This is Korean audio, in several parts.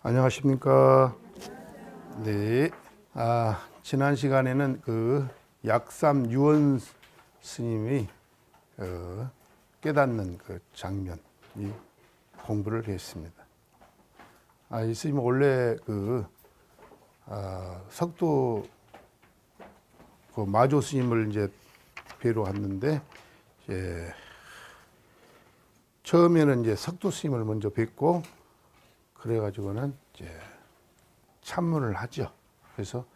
안녕하십니까. 네. 지난 시간에는 그 약삼 유원 스님이 깨닫는 그 장면, 이 공부를 했습니다. 이 스님은 원래 석도 그 마조 스님을 이제 뵈러 왔는데, 처음에는 이제 석도 스님을 먼저 뵙고, 그래가지고는 이제 참문을 하죠. 그래서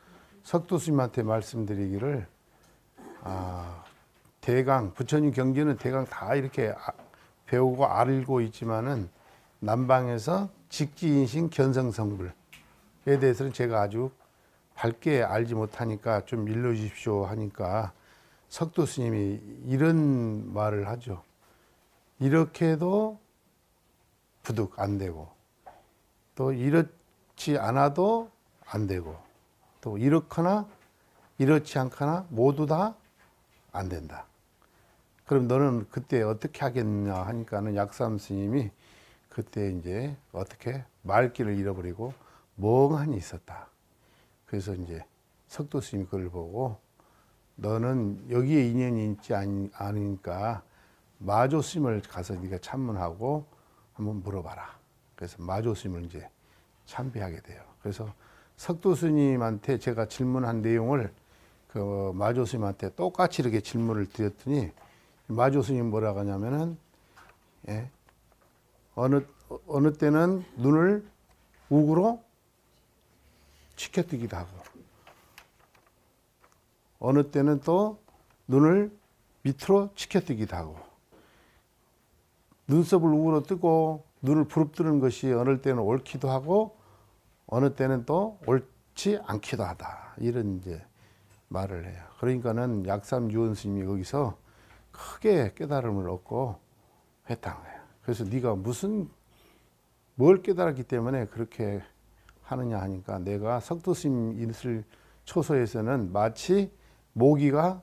석도 스님한테 말씀드리기를, 대강, 부처님 경전은 대강 다 이렇게 배우고 알고 있지만은 남방에서 직지인신 견성성불에 대해서는 제가 아주 밝게 알지 못하니까 좀 일러주십시오 하니까 석도 스님이 이런 말을 하죠. 이렇게도 부득 안 되고, 또 이렇지 않아도 안 되고, 또 이렇거나 이렇지 않거나 모두 다 안 된다. 그럼 너는 그때 어떻게 하겠냐 하니까는 약삼 스님이 그때 이제 어떻게 말귀를 잃어버리고 멍하니 있었다. 그래서 이제 석도 스님이 그걸 보고, 너는 여기에 인연이 있지 않으니까 마조 스님을 가서 네가 참문하고 한번 물어봐라. 그래서 마조 스님을 이제 참배하게 돼요. 그래서 석도 스님한테 제가 질문한 내용을 그 마조 스님한테 똑같이 이렇게 질문을 드렸더니, 마조 스님 뭐라고 하냐면은, 어느 때는 눈을 우구로 치켜뜨기도 하고, 어느 때는 또 눈을 밑으로 치켜뜨기도 하고, 눈썹을 우구로 뜨고 눈을 부릅뜨는 것이 어느 때는 옳기도 하고, 어느 때는 또 옳지 않기도 하다. 이런 이제 말을 해요. 그러니까는 약삼 유원 스님이 거기서 크게 깨달음을 얻고 했다는 거예요. 그래서 네가 뭘 깨달았기 때문에 그렇게 하느냐 하니까, 내가 석도 스님 있을 초소에서는 마치 모기가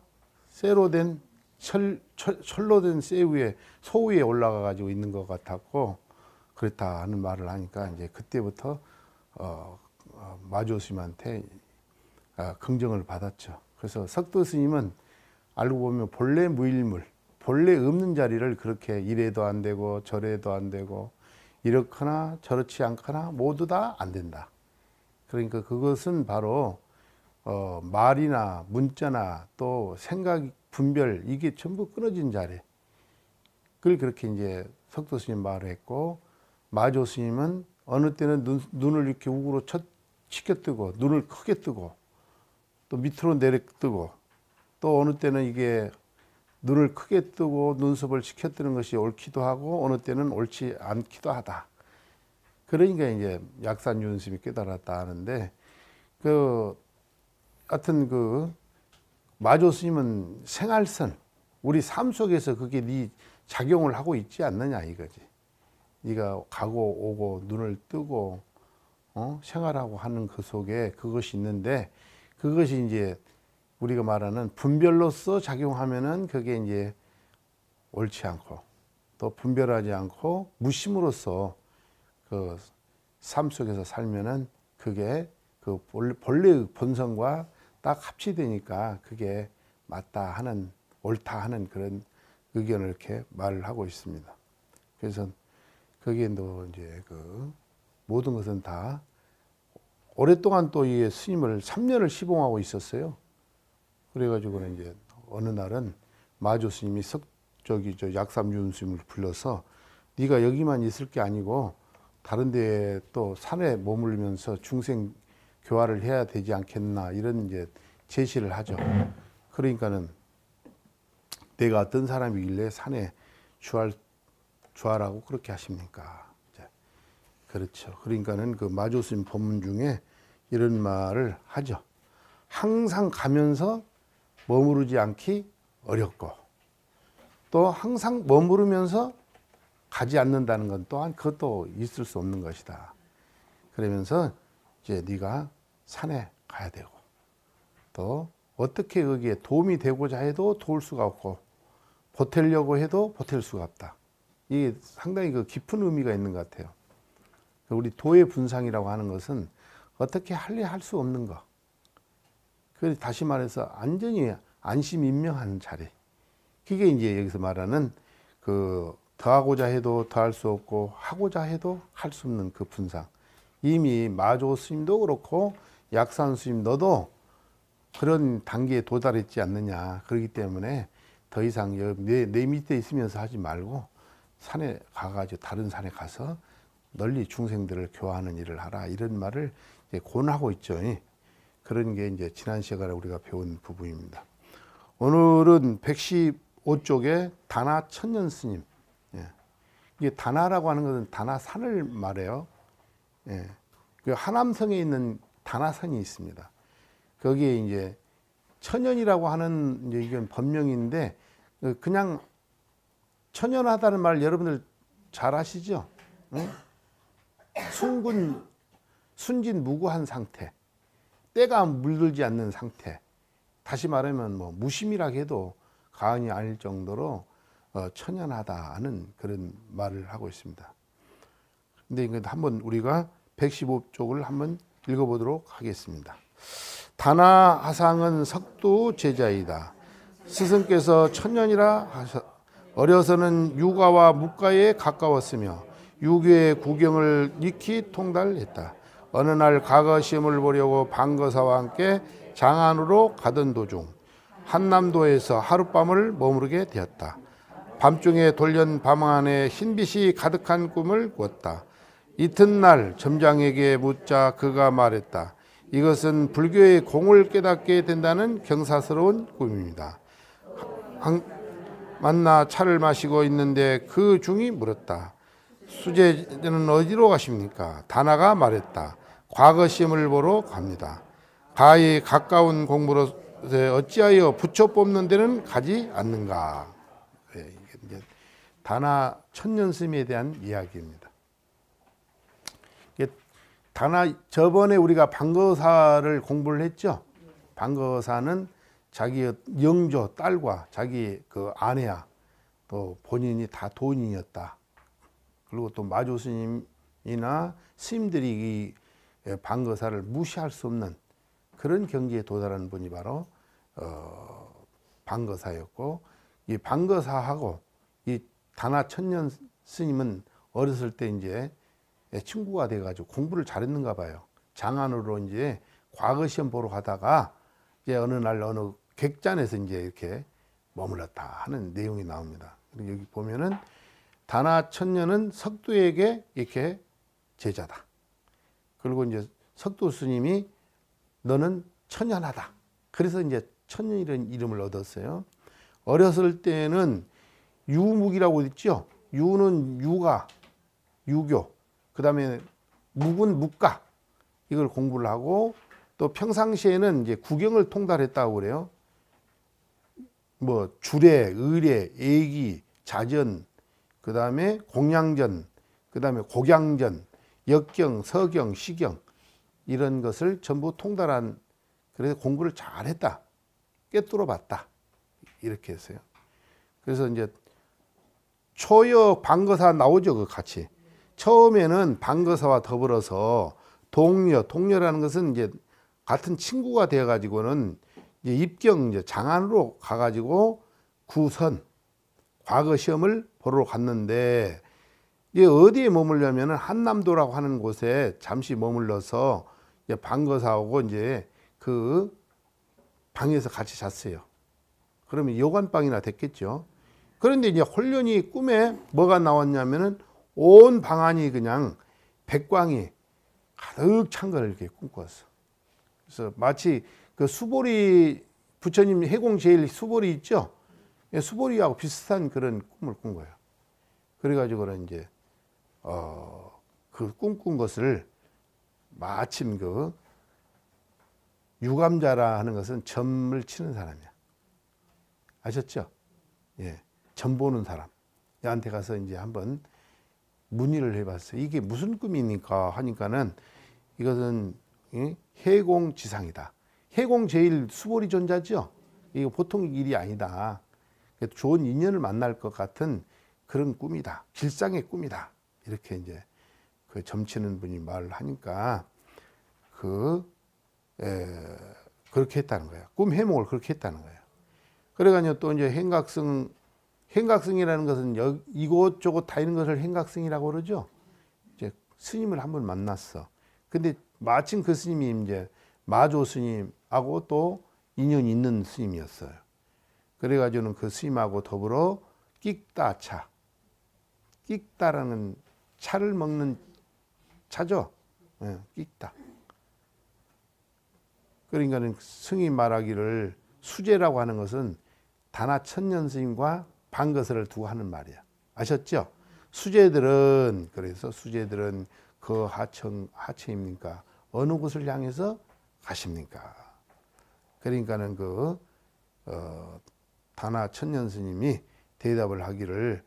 쇠로 된 철로 된 소 위에 올라가 가지고 있는 것 같았고, 그렇다 하는 말을 하니까 이제 그때부터 마조 스님한테 긍정을 받았죠. 그래서 석도 스님은 알고 보면 본래 무일물, 본래 없는 자리를 그렇게 이래도 안 되고 저래도 안 되고 이렇거나 저렇지 않거나 모두 다 안 된다. 그러니까 그것은 바로 말이나 문자나 또 생각, 분별, 이게 전부 끊어진 자리. 그걸 그렇게 이제 석도 스님 말을 했고, 마조 스님은 어느 때는 눈을 이렇게 우구로 치켜뜨고 눈을 크게 뜨고 또 밑으로 내려 뜨고, 또 어느 때는 이게 눈을 크게 뜨고 눈썹을 치켜뜨는 것이 옳기도 하고 어느 때는 옳지 않기도 하다. 그러니까 이제 약삼 유원 스님이 깨달았다 하는데, 하여튼 마조 스님은 생활선, 우리 삶 속에서 그게 네 작용을 하고 있지 않느냐 이거지. 네가 가고 오고 눈을 뜨고 생활하고 하는 그 속에 그것이 있는데, 그것이 이제 우리가 말하는 분별로서 작용하면은 그게 이제 옳지 않고, 또 분별하지 않고 무심으로써 그 삶 속에서 살면은 그게 그 본래의 본성과 딱 합치되니까 그게 맞다 하는, 옳다 하는 그런 의견을 이렇게 말을 하고 있습니다. 그래서 거기에 또 이제 모든 것은 다 오랫동안 또 이 스님을 3년을 시봉하고 있었어요. 그래가지고는 이제 어느 날은 마조 스님이 약삼 유원 스님을 불러서, 네가 여기만 있을 게 아니고 다른 데에 또 산에 머물면서 중생 교화를 해야 되지 않겠나, 이런 이제 제시를 하죠. 그러니까는 내가 어떤 사람이길래 산에 주하라고 그렇게 하십니까? 그렇죠. 그러니까는 그 마조 스님 법문 중에 이런 말을 하죠. 항상 가면서 머무르지 않기 어렵고, 또 항상 머무르면서 가지 않는다는 건 또한 그것도 있을 수 없는 것이다. 그러면서 이제 네가 산에 가야 되고, 또 어떻게 거기에 도움이 되고자 해도 도울 수가 없고, 보태려고 해도 보탤 수가 없다. 이게 상당히 깊은 의미가 있는 것 같아요. 우리 도의 분상이라고 하는 것은 어떻게 할래 할 수 없는 거. 그 다시 말해서 완전히 안심인명하는 자리. 그게 이제 여기서 말하는 그 더하고자 해도 더할 수 없고 하고자 해도 할 수 없는 그 분상. 이미 마조 스님도 그렇고 약산 스님 너도 그런 단계에 도달했지 않느냐. 그렇기 때문에 더 이상 내 밑에 있으면서 하지 말고 산에 가가지고 다른 산에 가서 널리 중생들을 교화하는 일을 하라. 이런 말을 이제 권하고 있죠. 그런 게 이제 지난 시간에 우리가 배운 부분입니다. 오늘은 115쪽에 다나 천년 스님. 이게 다나라고 하는 것은 다나산을 말해요. 그 하남성에 있는 다나산이 있습니다. 거기에 이제 천연이라고 하는 이제 이건 법명인데 그냥 천연하다는 말 여러분들 잘 아시죠? 순진 무구한 상태, 때가 물들지 않는 상태. 다시 말하면 뭐 무심이라 해도 과언이 아닐 정도로 천연하다는 그런 말을 하고 있습니다. 근데 이거 한번 우리가 115쪽을 한번 읽어보도록 하겠습니다. 다나 하상은 석두 제자이다. 스승께서 천년이라 하셔 어려서는 유가와 묵가에 가까웠으며 유교의 구경을 익히 통달했다. 어느 날 과거 시험을 보려고 방거사와 함께 장안으로 가던 도중 한남도에서 하룻밤을 머무르게 되었다. 밤중에 돌연 밤 안에 흰빛이 가득한 꿈을 꾸었다. 이튿날 점장에게 묻자 그가 말했다. 이것은 불교의 공을 깨닫게 된다는 경사스러운 꿈입니다. 만나 차를 마시고 있는데 그 중이 물었다. 수제는 어디로 가십니까? 다나가 말했다. 과거 시험을 보러 갑니다. 가히 가까운 공부로 어찌하여 부처 뽑는 데는 가지 않는가? 이게 다나 천년스님에 대한 이야기입니다. 다나 저번에 우리가 방거사를 공부를 했죠. 방거사는 자기 영조 딸과 자기 그 아내야 또 본인이 다 도인이었다. 그리고 또 마조 스님이나 스님들이 이 방거사를 무시할 수 없는 그런 경지에 도달한 분이 바로 방거사였고, 이 방거사하고 이 다나 천년 스님은 어렸을 때 이제 친구가 돼가지고 공부를 잘했는가 봐요. 장안으로 이제 과거 시험 보러 가다가 이제 어느 날 어느 객잔에서 이제 이렇게 머물렀다 하는 내용이 나옵니다. 그리고 여기 보면은 다나 천년은 석두에게 이렇게 제자다. 그리고 이제 석두 스님이 너는 천연하다. 그래서 이제 천년이라는 이름을 얻었어요. 어렸을 때는 유묵이라고 있죠. 유는 유가, 유교. 그 다음에 묵은 묵가. 이걸 공부를 하고 또 평상시에는 이제 구경을 통달했다고 그래요. 뭐 주례, 의례, 예기, 자전, 그 다음에 공양전, 그 다음에 곡양전, 역경, 서경, 시경 이런 것을 전부 통달한, 그래서 공부를 잘했다. 꿰뚫어 봤다. 이렇게 했어요. 그래서 이제 초여 방거사 나오죠. 그 같이. 처음에는 방거사와 더불어서 동료라는 것은 이제 같은 친구가 되어 가지고는 이제 입경 이제 장안으로 가 가지고 구선 과거 시험을 보러 갔는데, 이제 어디에 머물려면은 한남도라고 하는 곳에 잠시 머물러서 이제 방거사하고 이제 그 방에서 같이 잤어요. 그러면 여관방이나 됐겠죠. 그런데 이제 홀련히 꿈에 뭐가 나왔냐면은 온 방안이 그냥 백광이 가득 찬 걸 이렇게 꿈꿨어. 그래서 마치 그 수보리 부처님 해공 제일 수보리 있죠. 수보리하고 비슷한 그런 꿈을 꾼 거예요. 그래가지고는 이제 그 꿈꾼 것을 마침 그 유감자라 하는 것은 점을 치는 사람이야. 아셨죠? 예, 점 보는 사람. 얘한테 가서 이제 한번 문의를 해봤어요. 이게 무슨 꿈입니까? 하니까는 이것은 해공지상이다. 해공 제일 수보리 존자죠. 이거 보통 일이 아니다. 좋은 인연을 만날 것 같은 그런 꿈이다. 길상의 꿈이다. 이렇게 이제 그 점치는 분이 말을 하니까 그렇게 했다는 거예요. 꿈 해몽을 그렇게 했다는 거예요. 그래가지고 또 이제 행각승이라는 것은 이곳저곳 다 있는 것을 행각승이라고 그러죠. 이제 스님을 한번 만났어. 근데 마침 그 스님이 이제 마조 스님하고 또 인연이 있는 스님이었어요. 그래가지고는 그 스님하고 더불어 끽다차, 끽다라는 차를 먹는 차죠. 예, 끽다. 그러니까는 승이 말하기를 수제라고 하는 것은 다나 천년 스님과 반거설을 두고 하는 말이야. 아셨죠? 수제들은 그래서 수제들은 그 하천입니까? 어느 곳을 향해서 가십니까? 그러니까는 다나 천년 스님이 대답을 하기를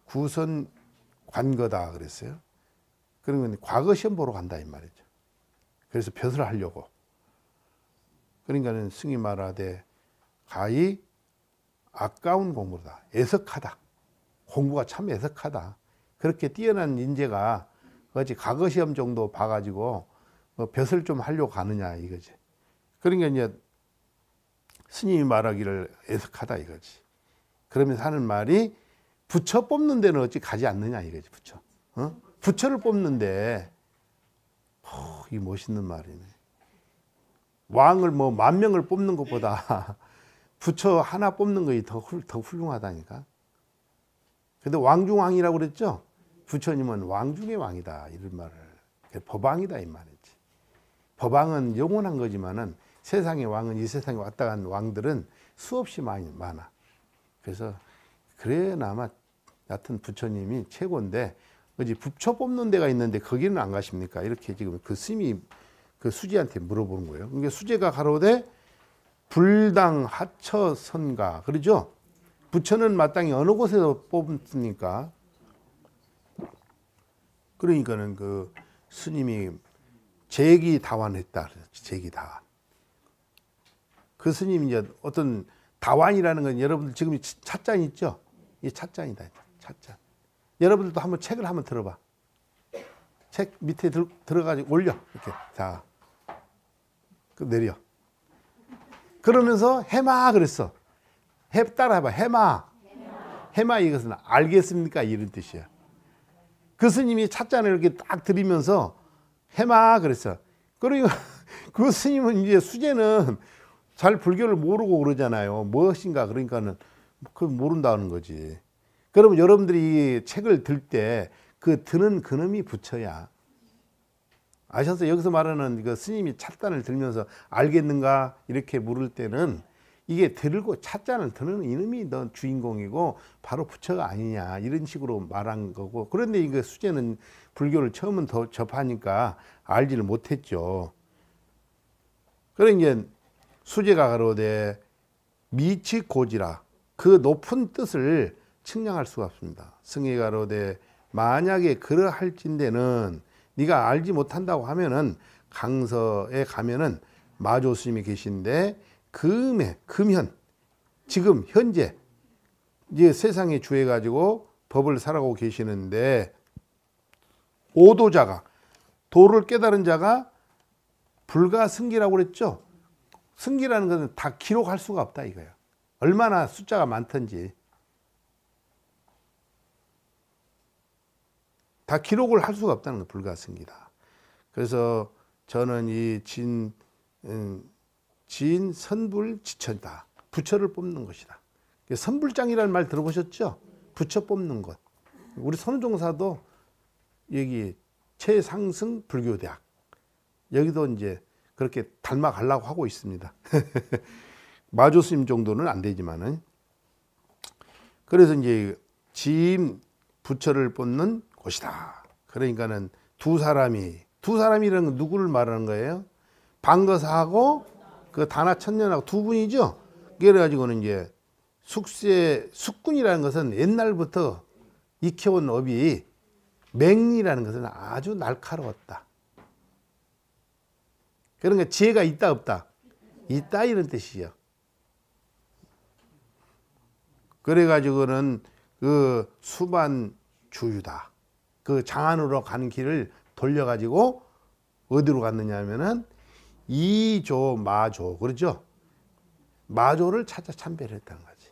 구선 관거다 그랬어요. 그러면 과거 시험 보러 간다 이 말이죠. 그래서 벼슬을 하려고. 그러니까는 승이 말하되 가히 아까운 공부다. 애석하다. 공부가 참 애석하다. 그렇게 뛰어난 인재가 어찌 과거 시험 정도 봐가지고 벼슬 좀 하려고 가느냐 이거지. 그러니까 이제 스님이 말하기를 애석하다 이거지. 그러면서 하는 말이 부처 뽑는 데는 어찌 가지 않느냐 이거지. 부처. 부처를 뽑는데 이 멋있는 말이네. 왕을 뭐 10,000명을 뽑는 것보다 부처 하나 뽑는 것이 더 훌륭하다니까. 근데 왕중왕이라고 그랬죠. 부처님은 왕중의 왕이다 이런 말을. 법왕이다 이 말이지. 법왕은 영원한 거지만은 세상의 왕은 이 세상에 왔다 간 왕들은 수없이 많아. 그래서 그래나마 여하튼 부처님이 최고인데 어디 부처 뽑는 데가 있는데 거기는 안 가십니까? 이렇게 지금 그 스님이 그 수제한테 물어보는 거예요. 그러니까 수제가 가로되 불당 하처선가 그러죠. 부처는 마땅히 어느 곳에서 뽑습니까? 그러니까는 그 스님이 제기다완했다. 제기다완. 그 스님이 이제 어떤 다완이라는 건 여러분들 지금 찻잔 있죠? 이 찻잔이다. 찻잔. 여러분들도 한번 책을 한번 들어봐. 책 밑에 들어가지고 올려. 이렇게. 자. 내려. 그러면서 해마 그랬어. 따라해봐. 해마. 해마 이것은 알겠습니까? 이런 뜻이야. 그 스님이 찻잔을 이렇게 딱 들이면서 해마 그랬어. 그러니까 그 스님은 이제 수제는 잘 불교를 모르고 그러잖아요. 무엇인가 그러니까는 그 모른다는 거지. 그러면 여러분들이 이 책을 들 때 그 드는 그놈이 부처야. 아셨어요? 여기서 말하는 그 스님이 찻잔을 들면서 알겠는가 이렇게 물을 때는 이게 들고 찻잔을 드는 이놈이 너 주인공이고 바로 부처가 아니냐 이런 식으로 말한 거고. 그런데 이거 수제는 불교를 처음은 더 접하니까 알지를 못했죠. 그러니까 이제 수제가 가로되 미치고지라 그 높은 뜻을 측량할 수가 없습니다. 승이 가로되 만약에 그러할진대는 네가 알지 못한다고 하면은 강서에 가면은 마조 스님이 계신데 금현 지금 현재 이제 세상에 주해 가지고 법을 살아가고 계시는데 오도자가 도를 깨달은 자가 불가승기라고 그랬죠. 승기라는 것은 다 기록할 수가 없다 이거예요. 얼마나 숫자가 많든지 다 기록을 할 수가 없다는 거 불가승기다. 그래서 저는 이 진선불지천이다. 부처를 뽑는 것이다. 선불장이라는 말 들어보셨죠? 부처 뽑는 것. 우리 선우종사도 여기 최상승 불교대학 여기도 이제 그렇게 닮아가려고 하고 있습니다. 마조 스님 정도는 안 되지만은. 그래서 이제 지임 부처를 뽑는 곳이다. 그러니까는 두 사람이라는 건 누구를 말하는 거예요? 방거사하고 그 다나천년하고 두 분이죠. 그래가지고는 이제 숙군이라는 것은 옛날부터 익혀온 업이 맹리라는 것은 아주 날카로웠다. 그러니까 지혜가 있다 없다? 있다 이런 뜻이죠. 그래가지고는 그 수반주유다. 그 장안으로 가는 길을 돌려가지고 어디로 갔느냐 하면은 이조 마조 그러죠. 마조를 찾아 참배를 했다는 거지.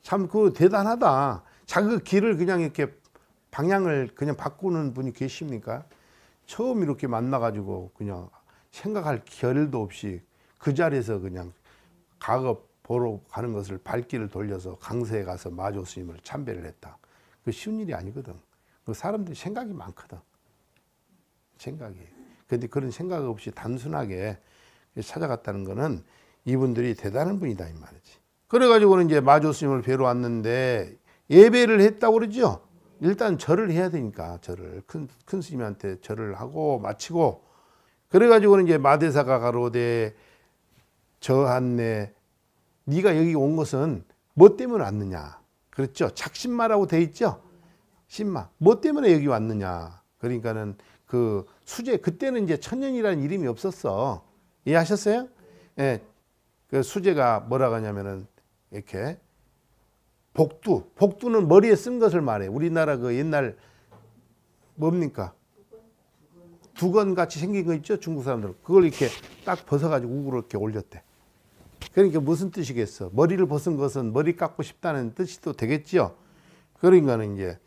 참 그 대단하다. 자기 길을 그냥 이렇게 방향을 그냥 바꾸는 분이 계십니까? 처음 이렇게 만나가지고 그냥 생각할 겨를도 없이 그 자리에서 그냥 가업 보러 가는 것을 발길을 돌려서 강서에 가서 마조 스님을 참배를 했다. 그 쉬운 일이 아니거든. 그 사람들이 생각이 많거든. 생각이. 근데 그런 생각 없이 단순하게 찾아갔다는 거는 이분들이 대단한 분이다 이 말이지. 그래가지고는 이제 마조 스님을 뵈러 왔는데 예배를 했다고 그러죠. 일단 절을 해야 되니까 절을 큰 스님한테 절을 하고 마치고 그래가지고는 이제 마대사가 가로되 저한네 네가 여기 온 것은 뭐 때문에 왔느냐 그랬죠. 착신마라고 돼 있죠. 신마 뭐 때문에 여기 왔느냐. 그러니까는 그 수제 그때는 이제 천년이라는 이름이 없었어. 이해하셨어요? 예. 그 수제가 뭐라고 하냐면은 이렇게 복두는 머리에 쓴 것을 말해. 우리나라 그 옛날 뭡니까? 두건 같이 생긴 거 있죠? 중국 사람들. 그걸 이렇게 딱 벗어가지고 우구로 이렇게 올렸대. 그러니까 무슨 뜻이겠어? 머리를 벗은 것은 머리 깎고 싶다는 뜻이 또 되겠지요? 그러니까는 이제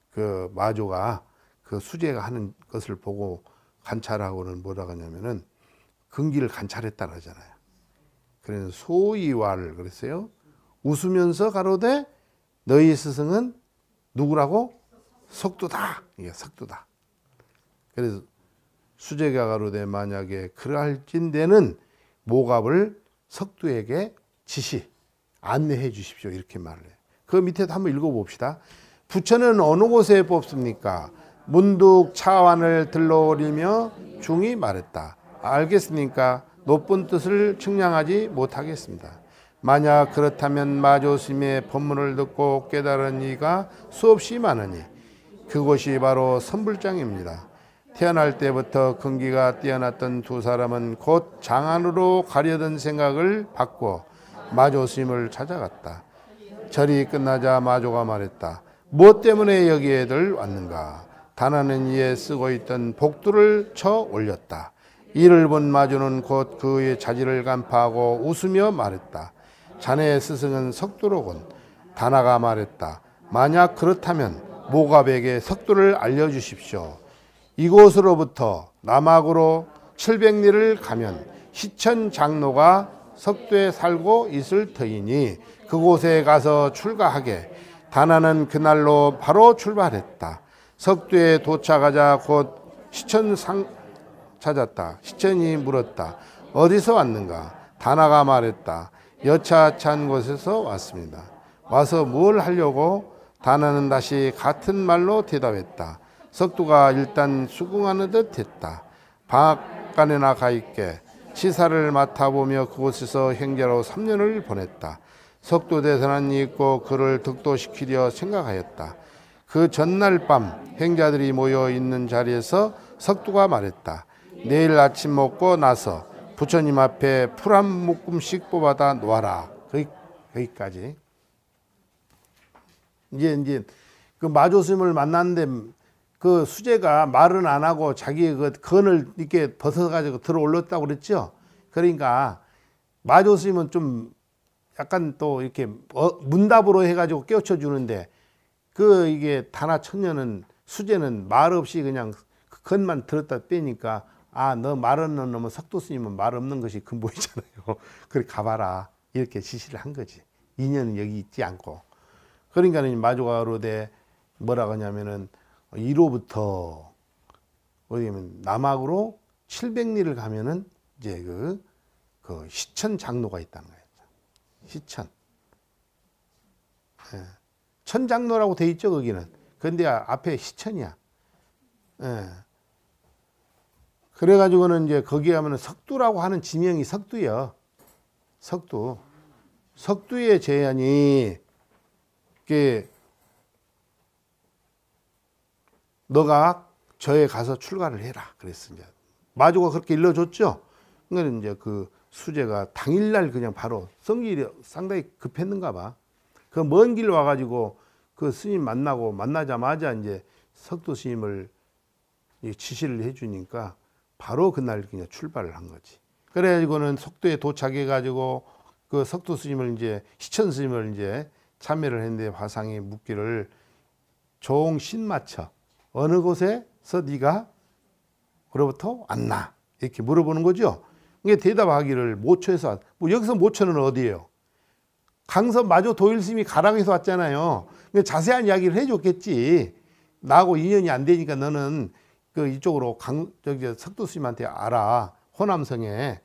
그 마조가 그 수제가 하는 것을 보고 관찰하고는 뭐라고 하냐면은 근기를 관찰했다 그러잖아요. 그래서 소이와를 그랬어요. 웃으면서 가로되 너희 스승은 누구라고? 석두다. 이게 석두다. 그래서 수제가 가로되 만약에 그러할진대는 모갑을 석두에게 안내해 주십시오. 이렇게 말을 해요. 그 밑에도 한번 읽어봅시다. 부처는 어느 곳에 뽑습니까? 문득 차완을 들러올리며 중이 말했다. 알겠습니까? 높은 뜻을 측량하지 못하겠습니다. 만약 그렇다면 마조 스님의 법문을 듣고 깨달은 이가 수없이 많으니 그곳이 바로 선불장입니다. 태어날 때부터 근기가 뛰어났던 두 사람은 곧 장안으로 가려던 생각을 바꿔 마조 스님을 찾아갔다. 절이 끝나자 마조가 말했다. 무엇 때문에 여기에들 왔는가? 다나는 이에 쓰고 있던 복두를 쳐 올렸다. 이를 본 마조는 곧 그의 자질을 간파하고 웃으며 말했다. 자네의 스승은 석두로군. 다나가 말했다. 만약 그렇다면 모갑에게 석두를 알려주십시오. 이곳으로부터 남학으로 700리를 가면 시천 장로가 석두에 살고 있을 터이니 그곳에 가서 출가하게. 다나는 그날로 바로 출발했다. 석두에 도착하자 곧 시천상 찾았다. 시천이 물었다. 어디서 왔는가? 다나가 말했다. 여차 찬 곳에서 왔습니다. 와서 뭘 하려고? 다나는 다시 같은 말로 대답했다. 석두가 일단 수긍하는 듯 했다. 방앗간에나 가 있게 치사를 맡아보며 그곳에서 행자로 3년을 보냈다. 석두 대선한이 있고 그를 득도시키려 생각하였다. 그 전날 밤 행자들이 모여 있는 자리에서 석두가 말했다. 내일 아침 먹고 나서 부처님 앞에 풀 한 묶음씩 뽑아다 놓아라. 거기까지. 이제 그 마조 스님을 만났는데 그 수제가 말은 안 하고 자기의 그 건을 이렇게 벗어가지고 들어 올렸다고 그랬죠. 그러니까 마조 스님은 좀 약간 또 이렇게 문답으로 해가지고 깨우쳐 주는데 그 이게 다나 천녀는 수제는 말 없이 그냥 건만 들었다 빼니까 아, 너 말 없는 놈은 석두 스님은 말 없는 것이 근본이잖아요. 그래 가봐라 이렇게 지시를 한 거지. 인연은 여기 있지 않고. 그러니까는 마조가 그러되 뭐라고 하냐면은 이로부터 어디냐면 남학으로 700리를 가면은 이제 그 시천 장로가 있다는 거예요. 시천. 예. 천장로라고 돼 있죠 거기는. 근데 앞에 시천이야. 예. 그래가지고는 이제 거기 가면은 석두라고 하는 지명이 석두요. 석두. 석두의 제안이 이게 너가 저에 가서 출가를 해라. 그랬어 이제. 마조가 그렇게 일러줬죠. 그러니까 이제 그 수제가 당일날 그냥 바로 성질이 상당히 급했는가 봐. 그 먼 길 와가지고 그 스님 만나자마자 이제 석두 스님을 지시를 해주니까 바로 그날 그냥 출발을 한 거지. 그래가지고는 석도에 도착해가지고 그 석도 스님을 이제 시천 스님을 이제 참여를 했는데 화상이 묻기를 종 신마처 어느 곳에서 네가 그로부터 왔나 이렇게 물어보는 거죠. 이게 대답하기를 모처에서 뭐 여기서 모처는 어디예요? 강서 마조 도일스님이 가락에서 왔잖아요. 자세한 이야기를 해줬겠지. 나하고 인연이 안 되니까 너는 그 이쪽으로 저기 석도 스님한테 알아. 호남성에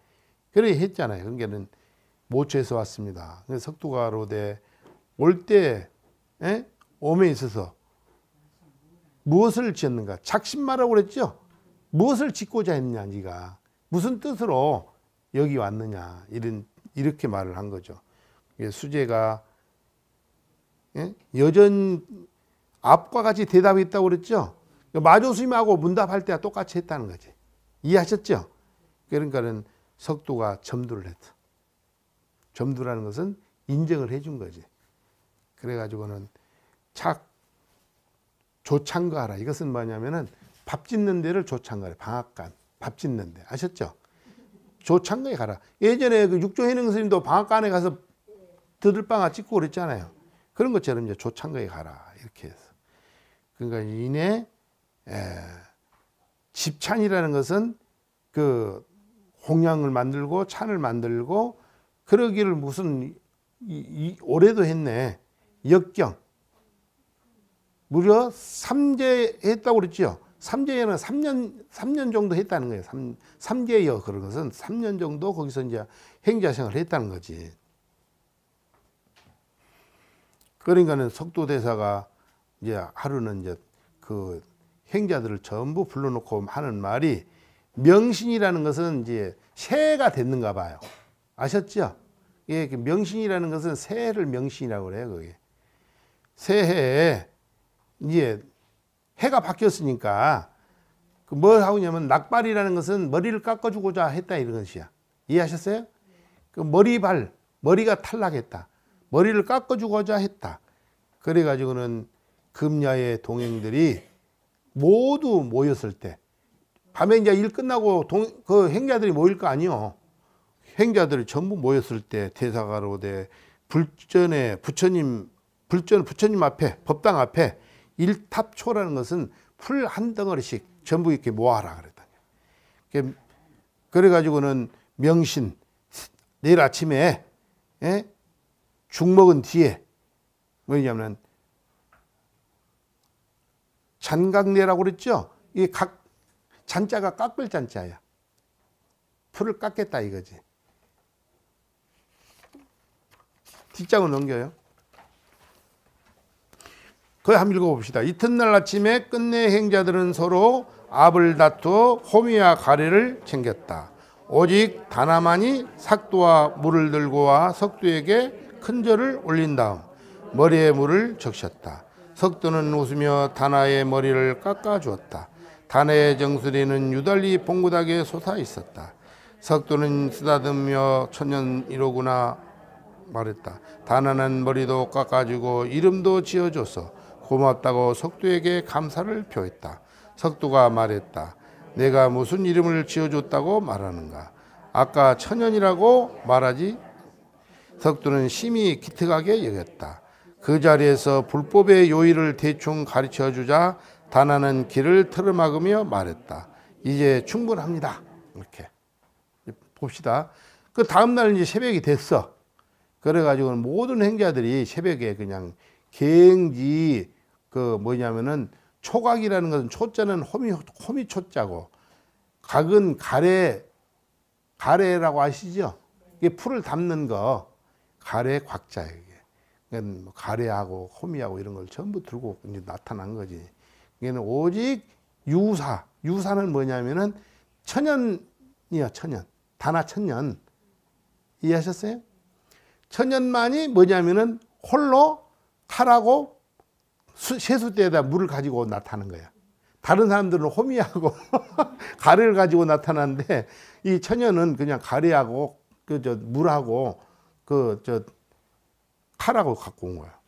그래 했잖아요. 그러니까는 모처에서 왔습니다. 석도가로되 올 때 오매에 있어서 무엇을 지었는가? 작심마라고 그랬죠. 무엇을 짓고자 했냐, 네가 무슨 뜻으로 여기 왔느냐, 이렇게 말을 한 거죠. 수제가 여전 앞과 같이 대답했다고 그랬죠. 마조스님하고 문답할 때와 똑같이 했다는 거지. 이해하셨죠? 그러니까는 석도가 점두를 했어. 점두라는 것은 인정을 해준 거지. 그래가지고는 조창가하라. 이것은 뭐냐면은 밥 짓는 데를 조창가래. 방앗간 밥 짓는 데 아셨죠? 조창가에 가라. 예전에 그 육조해능 스님도 방앗간에 가서 들을방아 찍고 그랬잖아요. 그런 것처럼 이제 조창가에 가라 이렇게 해서. 그러니까 이내 집찬이라는 것은 그 홍양을 만들고 찬을 만들고 그러기를 무슨 올해도 했네. 역경 무려 3제 했다고 그랬죠. 3제에는 3년 정도 했다는 거예요. 3제여 그런 것은 3년 정도 거기서 이제 행자생활을 했다는 거지. 그러니까는 석도대사가 이제 하루는 이제 그 행자들을 전부 불러놓고 하는 말이 명신이라는 것은 이제 새해가 됐는가 봐요. 아셨죠? 예, 명신이라는 것은 새해를 명신이라고 그래요. 그게 새해에 이제 해가 바뀌었으니까 뭘 하고냐면 낙발이라는 것은 머리를 깎아주고자 했다 이런 것이야. 이해하셨어요? 그 머리가 탈락했다. 머리를 깎아주고자 했다. 그래가지고는 금야의 동행들이 모두 모였을 때 밤에 이제 일 끝나고 그 행자들이 모일 거 아니요. 행자들이 전부 모였을 때 대사가로되 부처님 앞에 법당 앞에 일탑초라는 것은 풀 한 덩어리씩 전부 이렇게 모아라 그랬다. 그래가지고는 명신 내일 아침에 죽 먹은 뒤에 뭐냐면 잔각내라고 그랬죠. 이게 잔자가 깎을 잔자야. 풀을 깎겠다 이거지. 뒷장을 넘겨요. 그거 한번 읽어봅시다. 이튿날 아침에 끝내 행자들은 서로 압을 다투어 호미와 가래를 챙겼다. 오직 다나만이 삭도와 물을 들고 와 석도에게 큰 절을 올린 다음 머리에 물을 적셨다. 석도는 웃으며 다나의 머리를 깎아주었다. 다나의 정수리는 유달리 봉긋하게 솟아 있었다. 석도는 쓰다듬며 천년이로구나 말했다. 다나는 머리도 깎아주고 이름도 지어줘서 고맙다고 석도에게 감사를 표했다. 석도가 말했다. 내가 무슨 이름을 지어줬다고 말하는가? 아까 천년이라고 말하지? 석도는 심히 기특하게 여겼다. 그 자리에서 불법의 요의를 대충 가르쳐주자 다나는 길을 틀어막으며 말했다. 이제 충분합니다. 이렇게 봅시다. 그 다음날 이제 새벽이 됐어. 그래가지고 모든 행자들이 새벽에 그냥 갱지 그 뭐냐면은 초각이라는 것은 초자는 호미 초자고 각은 가래라고 아시죠? 이게 풀을 담는 거 가래 곽자예요. 이게 그러니까 뭐 가래하고 호미하고 이런 걸 전부 들고 이제 나타난 거지. 이게는 오직 유사는 뭐냐면은 천년이야. 천년. 다나 천년. 이해하셨어요? 천년만이 뭐냐면은 홀로 칼하고 세숫대에다 물을 가지고 나타나는 거야. 다른 사람들은 호미하고 가래를 가지고 나타나는데 이 천년은 그냥 가래하고 물하고 칼하고 갖고 온 거야.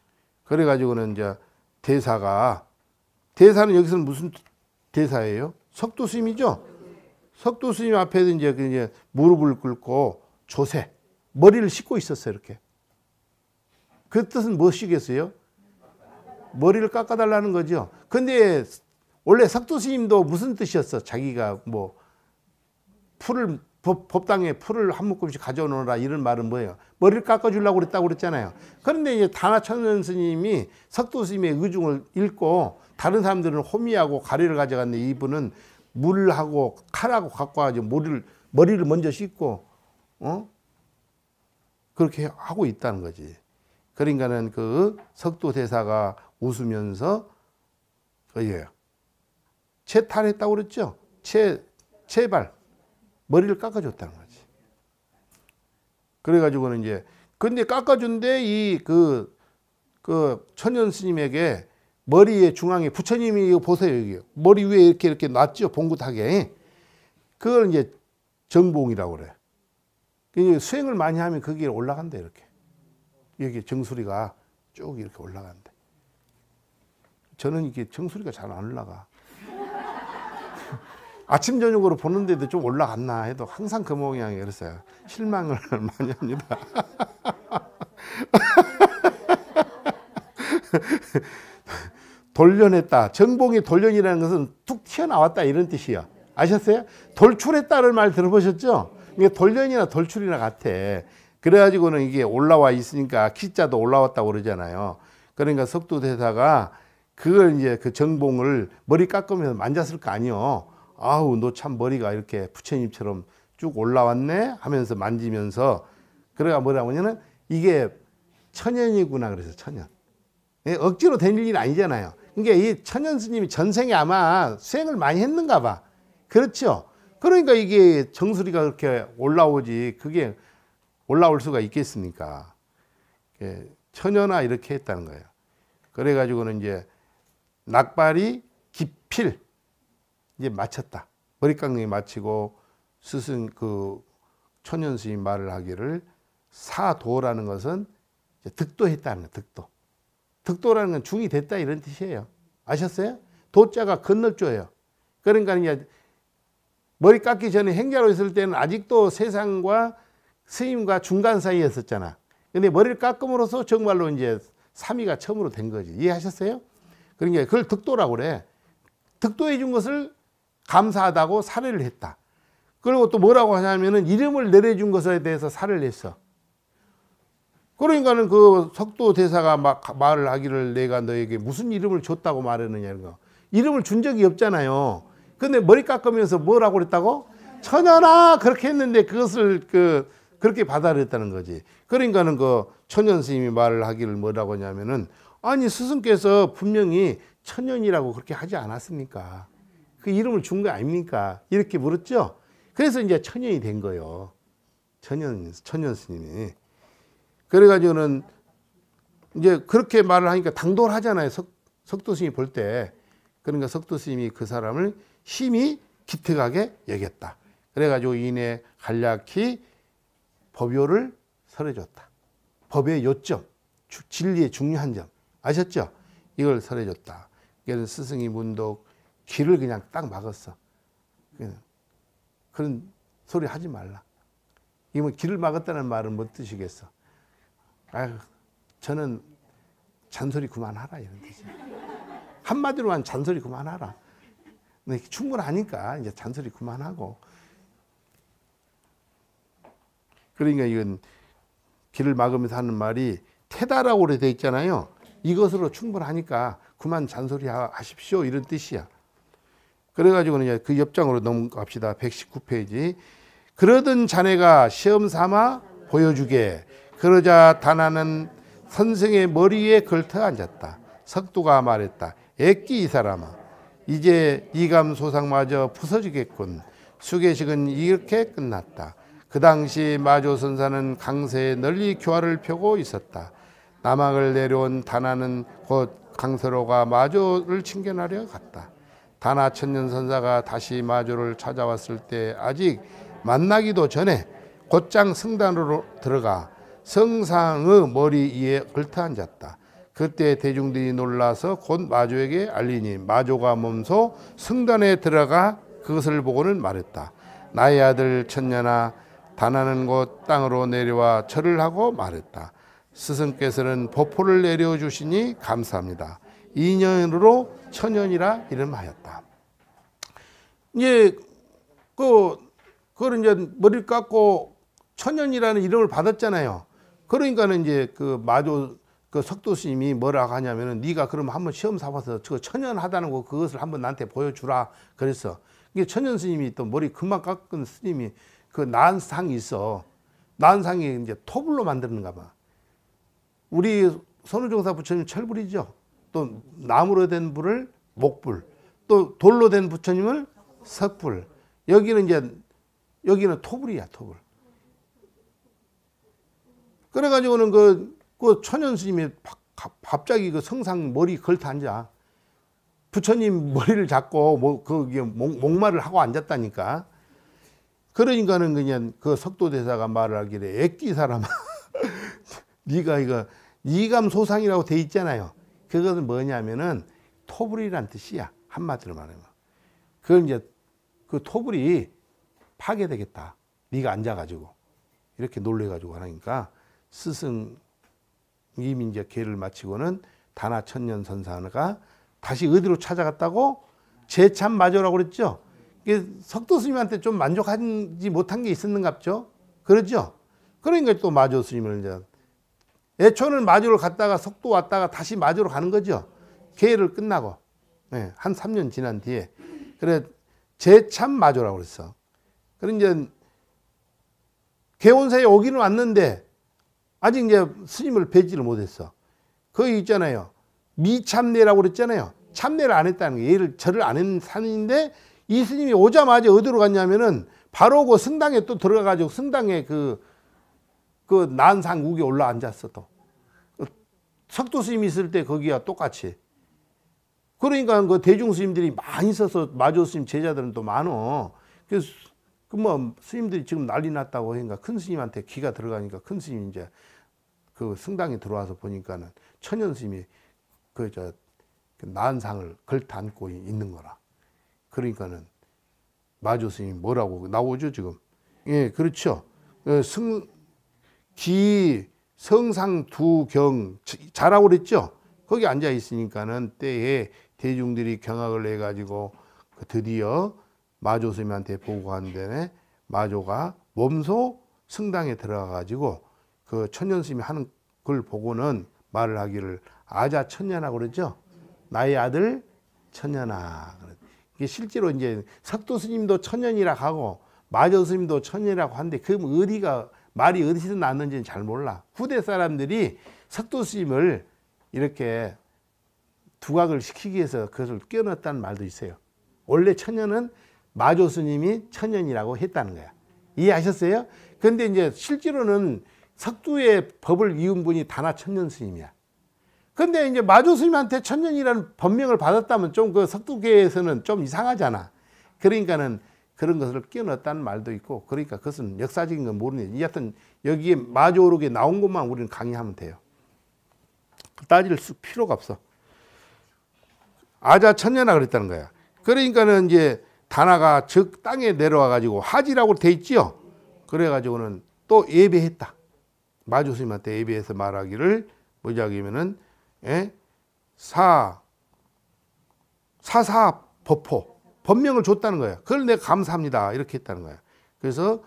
그래가지고는 이제 대사는 여기서는 무슨 대사예요? 석도 스님이죠. 석도 스님 앞에 이제 무릎을 꿇고 조세, 머리를 씻고 있었어요. 이렇게. 그 뜻은 무엇이겠어요? 머리를 깎아달라는 거죠. 근데 원래 석도 스님도 무슨 뜻이었어? 자기가 뭐 풀을 법당에 풀을 한 묶음씩 가져오너라 이런 말은 뭐예요? 머리를 깎아주려고 그랬다고 그랬잖아요. 그런데 이제 다나천연 스님이 석도 스님의 의중을 읽고 다른 사람들은 호미하고 가리를 가져갔는데 이분은 물하고 칼하고 갖고 와가지고 머리를 먼저 씻고 그렇게 하고 있다는 거지. 그러니까는 그 석도 대사가 웃으면서 그예요. 채탈했다고 그랬죠. 채발 머리를 깎아줬다는 거지. 그래가지고는 이제 근데 깎아준데 그 천연 스님에게 머리의 중앙에 부처님이 이거 보세요. 여기 머리 위에 이렇게 놨죠. 봉긋하게. 그걸 이제 정봉이라고 그래. 수행을 많이 하면 거기에 올라간대. 이렇게 여기 정수리가 쭉 이렇게 올라간대. 저는 이게 정수리가 잘 안 올라가. 아침 저녁으로 보는데도 좀 올라갔나 해도 항상 그 모양이 그랬어요. 실망을 많이 합니다. 돌련했다. 정봉이 돌련이라는 것은 툭 튀어나왔다 이런 뜻이야. 아셨어요? 돌출했다는 말 들어보셨죠? 이게 돌련이나 돌출이나 같아. 그래가지고는 이게 올라와 있으니까 기자도 올라왔다고 그러잖아요. 그러니까 석도대사가 그걸 이제 그 정봉을 머리 깎으면서 만졌을 거 아니요. 아우 너 참 머리가 이렇게 부처님처럼 쭉 올라왔네 하면서 만지면서 그래가 뭐라고 하냐면 이게 천연이구나 그래서 천연. 억지로 된 일이 아니잖아요. 그러니까 이 천연 스님이 전생에 아마 수행을 많이 했는가 봐. 그렇죠. 그러니까 이게 정수리가 그렇게 올라오지 그게 올라올 수가 있겠습니까? 천연화 이렇게 했다는 거예요. 그래가지고는 이제 낙발이 기필 이제 마쳤다. 머리 깎는 마치고 스승 그 천연 스님 말을 하기를 사도라는 것은 득도했다는 거예요. 득도. 득도라는 건 중이 됐다 이런 뜻이에요. 아셨어요? 도자가 건널조예요. 그러니까 이제 머리 깎기 전에 행자로 있을 때는 아직도 세상과 스님과 중간 사이였었잖아. 근데 머리를 깎음으로써 정말로 이제 삼위가 처음으로 된 거지. 이해하셨어요? 그러니까 그걸 득도라고 그래. 득도해 준 것을 감사하다고 사례를 했다. 그리고 또 뭐라고 하냐면은 이름을 내려준 것에 대해서 사례를 했어. 그러니까는 그 석도 대사가 막 말을 하기를 내가 너에게 무슨 이름을 줬다고 말했느냐 이런 거. 이름을 준 적이 없잖아요. 근데 머리 깎으면서 뭐라고 그랬다고? 천연아 그렇게 했는데 그것을 그렇게 받아들였다는 거지. 그러니까는 그 천연 스님이 말을 하기를 뭐라고 하냐면은 아니 스승께서 분명히 천연이라고 그렇게 하지 않았습니까? 그 이름을 준 거 아닙니까? 이렇게 물었죠. 그래서 이제 천연이 된 거예요. 천연 스님이. 그래가지고는 이제 그렇게 말을 하니까 당돌하잖아요. 석도 스님이 볼 때. 그러니까 석도 스님이 그 사람을 심히 기특하게 여겼다. 그래가지고 이내 간략히 법요를 설해줬다. 법의 요점, 진리의 중요한 점. 아셨죠? 이걸 설해줬다. 그래서 스승이 문득 귀를 그냥 딱 막았어. 그런 소리 하지 말라. 이 뭐 귀를 막았다는 말은 뭐 뜻이겠어? 아유, 저는 잔소리 그만하라 이런 뜻이야. 한마디로만 잔소리 그만하라. 근데 충분하니까 이제 잔소리 그만하고. 그러니까 이건 귀를 막으면서 하는 말이 태다라고 되어 있잖아요. 이것으로 충분하니까 그만 잔소리 하십시오 이런 뜻이야. 그래가지고는 이제 그 옆장으로 넘어갑시다. 119페이지. 그러던 자네가 시험 삼아 보여주게. 그러자 다나는 선생의 머리에 걸터 앉았다. 석도가 말했다. 애끼 이 사람아. 이제 이감소상마저 부서지겠군. 수계식은 이렇게 끝났다. 그 당시 마조선사는 강세에 널리 교화를 펴고 있었다. 남학을 내려온 다나는 곧 강서로가 마조를 칭견하려 갔다. 다나 천년선사가 다시 마조를 찾아왔을 때 아직 만나기도 전에 곧장 성단으로 들어가 성상의 머리 위에 걸터 앉았다. 그때 대중들이 놀라서 곧 마조에게 알리니 마조가 몸소 승단에 들어가 그것을 보고는 말했다. 나의 아들 천년아, 다나는 곧 땅으로 내려와 절을 하고 말했다. 스승께서는 보포를 내려주시니 감사합니다. 2년으로 천년이라 이름하였다. 이제 그걸 이제 머리를 깎고 천년이라는 이름을 받았잖아요. 그러니까는 이제 그 마조 그 석도 스님이 뭐라고 하냐면은 네가 그러면 한번 시험 삼아서 저 천연하다는 거 그것을 한번 나한테 보여주라 그랬어. 이게 천연 스님이 또 머리 금방 깎은 스님이 그 난상이 있어. 난상이 이제 토불로 만드는가 봐. 우리 선우종사 부처님 철불이죠. 또 나무로 된 불을 목불, 또 돌로 된 부처님을 석불. 여기는 토불이야, 토불. 그래가지고는 그 천연 스님이 갑자기 그 성상 머리 걸터 앉아. 부처님 머리를 잡고 거기에 목마를 하고 앉았다니까. 그러니까는 그냥 그 석도대사가 말을 하기를 액기 사람아. 네가 이거 이감소상이라고 돼 있잖아요. 그것은 뭐냐면은 토불이란 뜻이야. 한마디로 말하면. 그걸 이제 그 토불이 파괴되겠다. 네가 앉아가지고 이렇게 놀래가지고 하니까 스승 이미 이제 계를 마치고는 다나 천년 선사가 다시 어디로 찾아갔다고? 제참 마조라고 그랬죠. 석도 스님한테 좀 만족하지 못한 게 있었는갑죠. 그러죠. 그러니까 또 마조 스님을 이제 애초는 마조를 갔다가 석도 왔다가 다시 마조로 가는 거죠. 계를 끝나고 한 3년 지난 뒤에 그래 제참 마조라고 그랬어. 그래 이제 개원사에 오기는 왔는데 아직 이제 스님을 뵈지를 못했어. 거기 있잖아요. 미참례라고 그랬잖아요. 참례를 안 했다는 거예요. 얘를 절을 안 한 산인데 이 스님이 오자마자 어디로 갔냐면은 바로 그 성당에 또 들어가가지고 성당에 그 난상 우에 올라 앉았어 또. 석도 스님이 있을 때 거기야 똑같이. 그러니까 그 대중 스님들이 많이 있어서 마조 스님 제자들은 또 많어. 그래서 뭐 스님들이 지금 난리 났다고 하니까 큰 스님한테 기가 들어가니까 큰 스님이 이제 그 성당에 들어와서 보니까는 천연 스님이 그 난상을 걸터 안고 있는 거라. 그러니까는 마조 스님이 뭐라고 나오죠 지금. 예, 그렇죠. 성상 두경 자라고 그랬죠. 거기 앉아 있으니까는 때에 대중들이 경악을 해가지고 드디어 마조 스님한테 보고한 데에 마조가 몸소 성당에 들어가가지고 그 천년 스님이 하는 걸 보고는 말을 하기를 아자 천년하고 그러죠. 나의 아들 천년아. 이게 실제로 이제 석도 스님도 천년이라 하고 마조 스님도 천년이라고 하는데 그 어디가 말이 어디서 났는지는 잘 몰라. 후대 사람들이 석도 스님을 이렇게 두각을 시키기 위해서 그것을 끼워넣었다는 말도 있어요. 원래 천년은 마조 스님이 천년이라고 했다는 거야. 이해하셨어요? 근데 이제 실제로는 석두의 법을 이은 분이 다나 천년 스님이야. 근데 이제 마조 스님한테 천년이라는 법명을 받았다면 좀 그 석두계에서는 좀 이상하잖아. 그러니까는 그런 것을 끼워넣었다는 말도 있고, 그러니까 그것은 역사적인 건 모르는. 여하튼 여기에 마조록에 나온 것만 우리는 강의하면 돼요. 따질 필요가 없어. 아자 천년아 그랬다는 거야. 그러니까는 이제 다나가 즉 땅에 내려와 가지고 하지라고 돼 있지요. 그래 가지고는 또 예배했다. 마조 스님한테 예배해서 말하기를 뭐냐면은 사사법포 법명을 줬다는 거야. 그걸 내가 감사합니다. 이렇게 했다는 거야. 그래서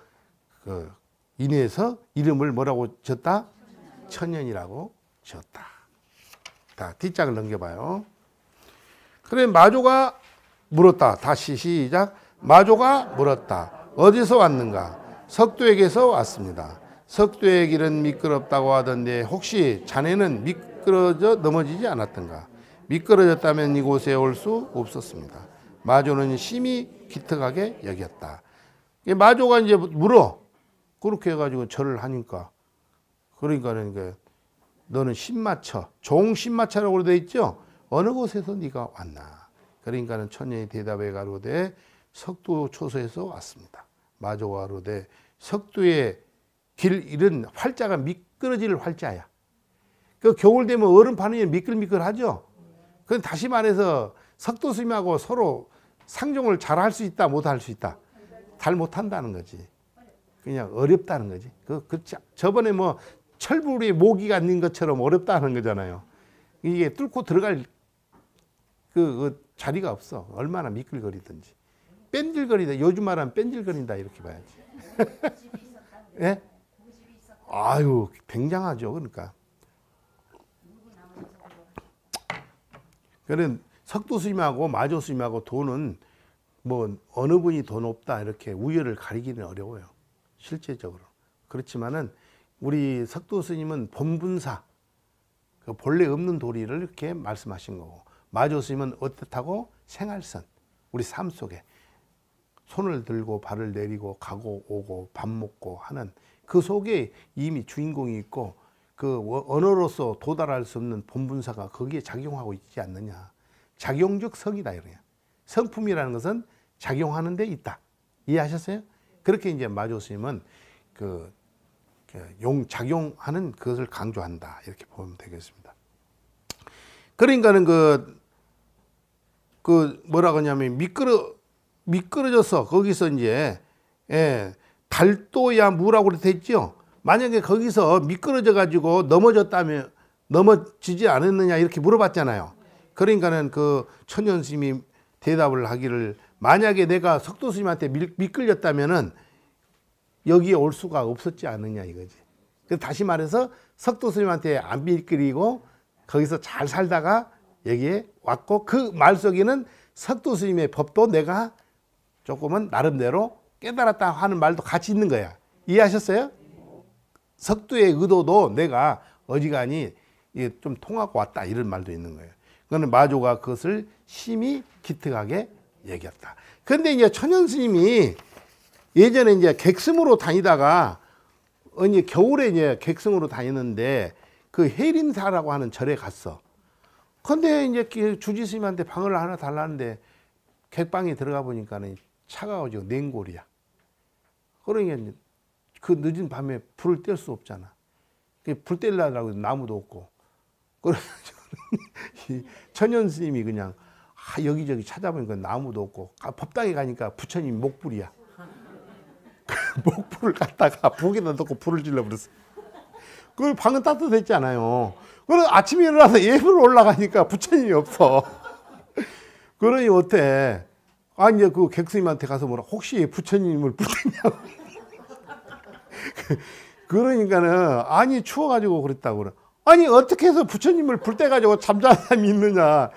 그 인해서 이름을 뭐라고 졌다? 천년이라고 졌다. 자, 뒷장을 넘겨봐요. 그래 마조가 물었다. 다시 시작. 마조가 물었다. 어디서 왔는가? 석도에게서 왔습니다. 석도의 길은 미끄럽다고 하던데 혹시 자네는 미끄러져 넘어지지 않았던가? 미끄러졌다면 이곳에 올 수 없었습니다. 마조는 심히 기특하게 여겼다. 마조가 이제 물어. 그렇게 해가지고 절을 하니까. 그러니까는 너는 신마처, 종신마처라고 되어 있죠? 어느 곳에서 네가 왔나? 그러니까는 천년이 대답해 가로되 석도 초소에서 왔습니다. 마조가 가로되 석도의 길 잃은 활자가 미끄러질 활자야. 그 겨울 되면 얼음 파는 미끌미끌하죠. 그건 다시 말해서 석도 스님하고 서로 상종을 잘 할 수 있다, 못 할 수 있다. 잘 못한다는 거지. 그냥 어렵다는 거지. 저번에 뭐 철불에 모기가 있는 것처럼 어렵다는 거잖아요. 이게 뚫고 들어갈 그 자리가 없어. 얼마나 미끌거리든지. 뺀질거리다. 요즘 말하면 뺀질거린다 이렇게 봐야지. 예? 아유, 굉장하죠. 그러니까. 그런 석도 스님하고 마조 스님하고 돈은 뭐 어느 분이 돈 없다 이렇게 우열을 가리기는 어려워요. 실제적으로. 그렇지만은 우리 석도 스님은 본분사, 그 본래 없는 도리를 이렇게 말씀하신 거고, 마조 스님은 어떻다고 생활선, 우리 삶 속에 손을 들고 발을 내리고 가고 오고 밥 먹고 하는 그 속에 이미 주인공이 있고 그 언어로서 도달할 수 없는 본분사가 거기에 작용하고 있지 않느냐. 작용적 성이다 이거야. 성품이라는 것은 작용하는 데 있다. 이해하셨어요? 그렇게 이제 마조 스님은 작용하는 그것을 강조한다. 이렇게 보면 되겠습니다. 그러니까는 뭐라고 하냐면 미끄러져서 거기서 이제 달도야 무라고 그래 있죠. 만약에 거기서 미끄러져 가지고 넘어졌다면 넘어지지 않았느냐 이렇게 물어봤잖아요. 그러니까는 그 천연 스님이 대답을 하기를, 만약에 내가 석도 스님한테 미끌렸다면은 여기에 올 수가 없었지 않느냐 이거지. 그래서 다시 말해서 석도 스님한테 안 미끌리고 거기서 잘 살다가 여기에 왔고, 그 말 속에는 석도 스님의 법도 내가 조금은 나름대로 깨달았다 하는 말도 같이 있는 거야. 이해하셨어요? 석도의 의도도 내가 어지간히 좀 통하고 왔다 이런 말도 있는 거예요. 그거는 마조가 그것을 심히 기특하게 얘기했다. 그런데 이제 천연 스님이 예전에 이제 객승으로 다니다가 겨울에 이제 객승으로 다니는데 그 해림사라고 하는 절에 갔어. 근데 이제 주지 스님한테 방을 하나 달라는데 객방에 들어가 보니까는 차가워지고 냉골이야. 그러니까 그 늦은 밤에 불을 뗄 수 없잖아. 불 떼려고 나무도 없고. 그래가지고 천연 스님이 그냥 여기저기 찾아보니까 나무도 없고, 법당에 가니까 부처님 목불이야. 목불을 갖다가 북에다 놓고 불을 질러버렸어. 그 방은 따뜻했잖아요. 그래서 아침에 일어나서 예불 올라가니까 부처님이 없어. 그러니 어때? 이제 그 객스님한테 가서 뭐라, 혹시 부처님을 불렀냐고. 그러니까는, 아니, 추워가지고 그랬다고 그래. 아니, 어떻게 해서 부처님을 불 떼가지고 잠자는 사람이 있느냐.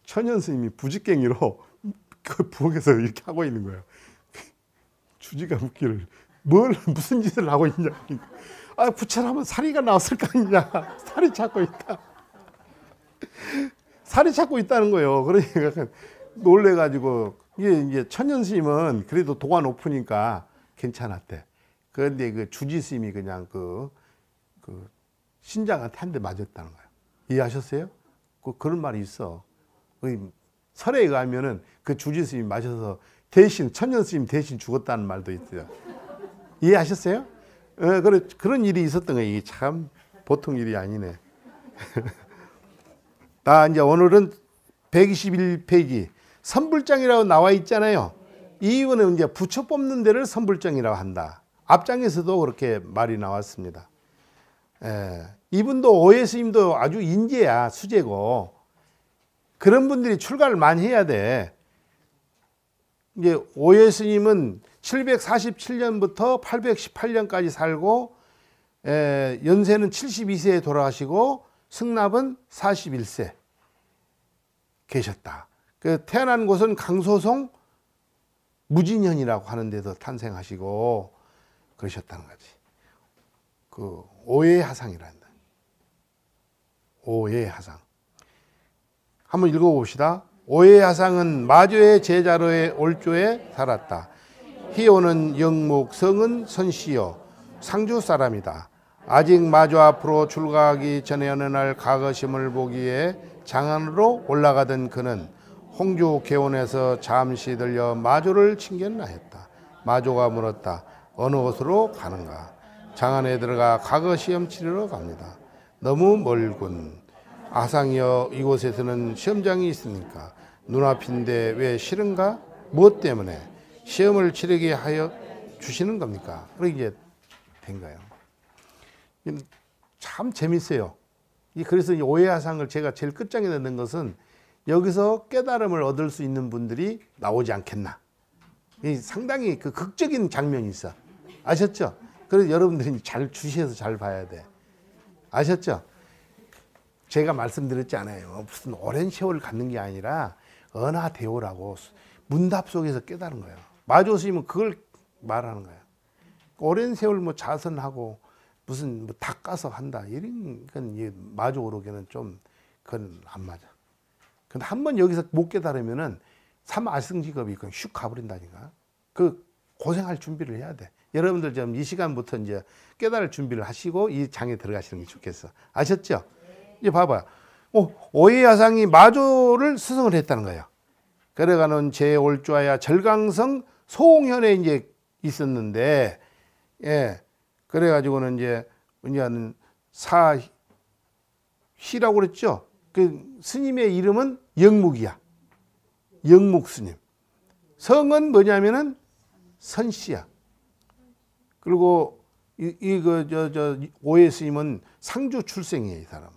천연 스님이 부직갱이로 그 부엌에서 이렇게 하고 있는 거예요. 주지가 묻기를, 무슨 짓을 하고 있냐. 부처라면 사리가 나왔을 거 아니냐. 살이 찾고 있다. 살이 찾고 있다는 거예요. 그러니까 놀래가지고, 이게 천연 스님은 그래도 도가 높으니까 괜찮았대. 그런데 그 주지 스님이 그냥 그 신장한테 한 대 맞았다는 거예요. 이해하셨어요? 그런 말이 있어. 설에 의하면은 그 주지 스님이 맞아서 대신, 천연 스님 대신 죽었다는 말도 있어요. 이해하셨어요? 그런 일이 있었던 거예요. 이게 참 보통 일이 아니네. 이제 오늘은 121페이지 선불장이라고 나와 있잖아요. 이 이유는 이제 부처 뽑는 데를 선불장이라고 한다. 앞장에서도 그렇게 말이 나왔습니다. 이분도 오해 스님도 아주 인재야, 수재고. 그런 분들이 출가를 많이 해야 돼. 이제 오해 스님은 747년부터 818년까지 살고, 연세는 72세에 돌아가시고 승납은 41세 계셨다. 태어난 곳은 강소송 무진현이라고 하는 데서 탄생하시고 그러셨다는 거지. 그 오해하상이란다. 오해하상. 한번 읽어봅시다. 오해하상은 마조의 제자로의 올조에 살았다. 희오는 영목, 성은 선시요 상주 사람이다. 아직 마조 앞으로 출가하기 전에 어느 날 가거심을 보기에 장안으로 올라가던 그는 홍주 개원에서 잠시 들려 마조를 친견하였다. 마조가 물었다. 어느 곳으로 가는가? 장안에 들어가 과거 시험 치르러 갑니다. 너무 멀군. 아상이여, 이곳에서는 시험장이 있으니까 눈앞인데 왜 싫은가? 무엇 때문에 시험을 치르게 하여 주시는 겁니까? 그렇게 이제 된 거예요. 참 재밌어요. 그래서 이 오해하상을 제가 제일 끝장에 넣는 것은 여기서 깨달음을 얻을 수 있는 분들이 나오지 않겠나. 상당히 그 극적인 장면이 있어. 아셨죠? 그래서 여러분들이 잘 주시해서 잘 봐야 돼. 아셨죠? 제가 말씀드렸지 않아요. 무슨 오랜 세월을 갖는 게 아니라 은하대오라고 문답 속에서 깨달은 거예요. 마조 스님은 그걸 말하는 거예요. 오랜 세월 뭐 자선하고 무슨 뭐 닭 까서 한다 이런 건 마조 오록에는 좀 그건 안 맞아. 근데 한번 여기서 못 깨달으면은 삼아승직업이 그냥 슉 가버린다니까. 그 고생할 준비를 해야 돼. 여러분들 좀 이 시간부터 이제 깨달을 준비를 하시고 이 장에 들어가시는 게 좋겠어. 아셨죠? 이제 봐봐요. 오해야상이 마조를 스승을 했다는 거예요. 그래가는 제올좌야 절강성 소홍현에 이제 있었는데, 예, 그래가지고는 이제 뭐냐는 사희라고 그랬죠. 그 스님의 이름은 영묵이야. 영묵 스님. 성은 뭐냐면은 선씨야. 그리고 오해 스님은 상주 출생이에요, 이 사람은.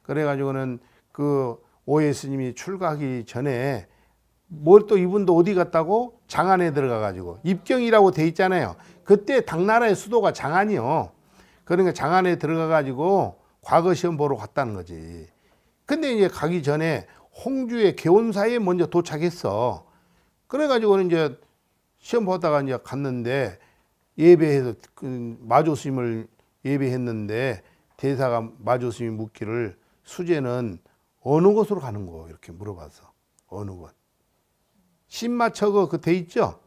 그래가지고는 그 오해 스님이 출가하기 전에 뭘 또 이분도 어디 갔다고? 장안에 들어가가지고 입경이라고 돼 있잖아요. 그때 당나라의 수도가 장안이요. 그러니까 장안에 들어가가지고 과거 시험 보러 갔다는 거지. 근데 이제 가기 전에 홍주의 개원사에 먼저 도착했어. 그래가지고는 이제 시험 보다가 이제 갔는데 예배해서 그 마조 스님을 예배했는데 대사가 마조 스님이 묻기를 수제는 어느 곳으로 가는 거? 이렇게 물어봐서 어느 곳? 신마처거 그 돼 있죠?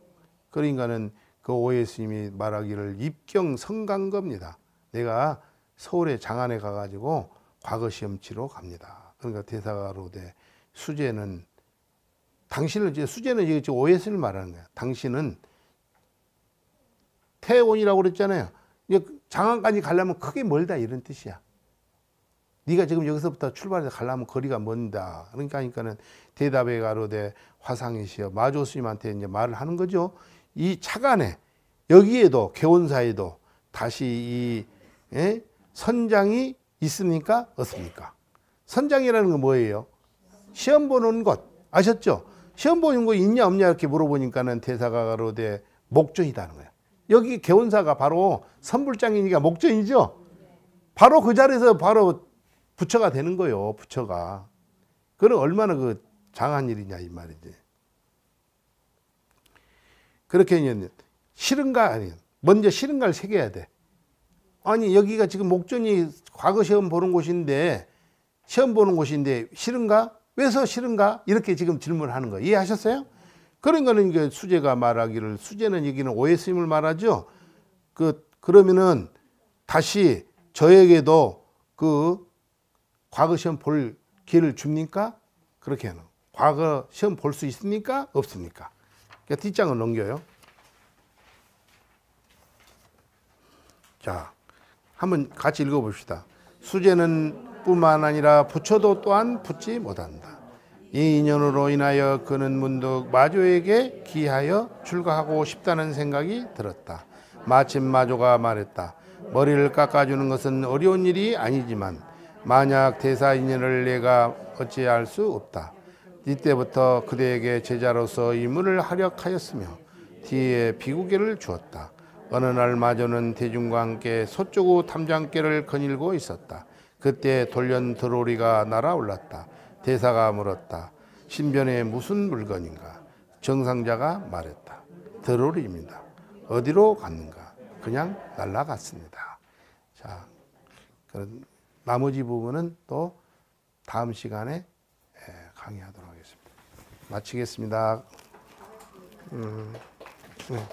그러니까는 그 오해 스님이 말하기를 입경 성간 겁니다. 내가 서울에 장안에 가가지고 과거 시험 치러 갑니다. 그러니까 대사가 그러되 수제는 당신은 이제 수제는 이제 오해 스님을 말하는 거야. 당신은 태원이라고 그랬잖아요. 장안까지 가려면 크게 멀다 이런 뜻이야. 네가 지금 여기서부터 출발해서 가려면 거리가 먼다. 그러니까는 대답에 가로되 화상이시여 마조 스님한테 이제 말을 하는 거죠. 이 차간에 여기에도 개원사에도 다시 이 선장이 있습니까? 없습니까? 선장이라는 건 뭐예요? 시험 보는 곳. 아셨죠? 시험 보는 곳 있냐 없냐 이렇게 물어보니까는 대사가 가로되 목전이다는 거야. 여기 개원사가 바로 선불장이니까 목전이죠. 바로 그 자리에서 바로 부처가 되는 거예요. 부처가. 그럼 얼마나 그 장한 일이냐 이 말이지. 그렇게 이제 싫은가 아니 먼저 싫은가를 새겨야 돼. 아니 여기가 지금 목전이 과거 시험 보는 곳인데 싫은가? 왜서 싫은가? 이렇게 지금 질문하는 거예요. 이해하셨어요? 그런 거는 이제 수제가 말하기를 수제는 여기는 오해 스님을 말하죠. 그러면은 다시 저에게도 그 과거 시험 볼 기회를 줍니까? 그렇게 하는. 과거 시험 볼 수 있습니까? 없습니까? 그러니까 뒷장을 넘겨요. 자, 한번 같이 읽어봅시다. 수제는 뿐만 아니라 부처도 또한 붙지 못한다. 이 인연으로 인하여 그는 문득 마조에게 기하여 출가하고 싶다는 생각이 들었다. 마침 마조가 말했다. 머리를 깎아주는 것은 어려운 일이 아니지만 만약 대사 인연을 내가 어찌할 수 없다. 이때부터 그대에게 제자로서 임무를 하려하였으며 뒤에 비구계를 주었다. 어느 날 마조는 대중과 함께 서초구 탐장계를 거닐고 있었다. 그때 돌연 드로리가 날아올랐다. 대사가 물었다. 신변에 무슨 물건인가? 정상자가 말했다. 드로리입니다. 어디로 갔는가? 그냥 날아갔습니다. 자, 그런 나머지 부분은 또 다음 시간에 강의하도록 하겠습니다. 마치겠습니다. 네.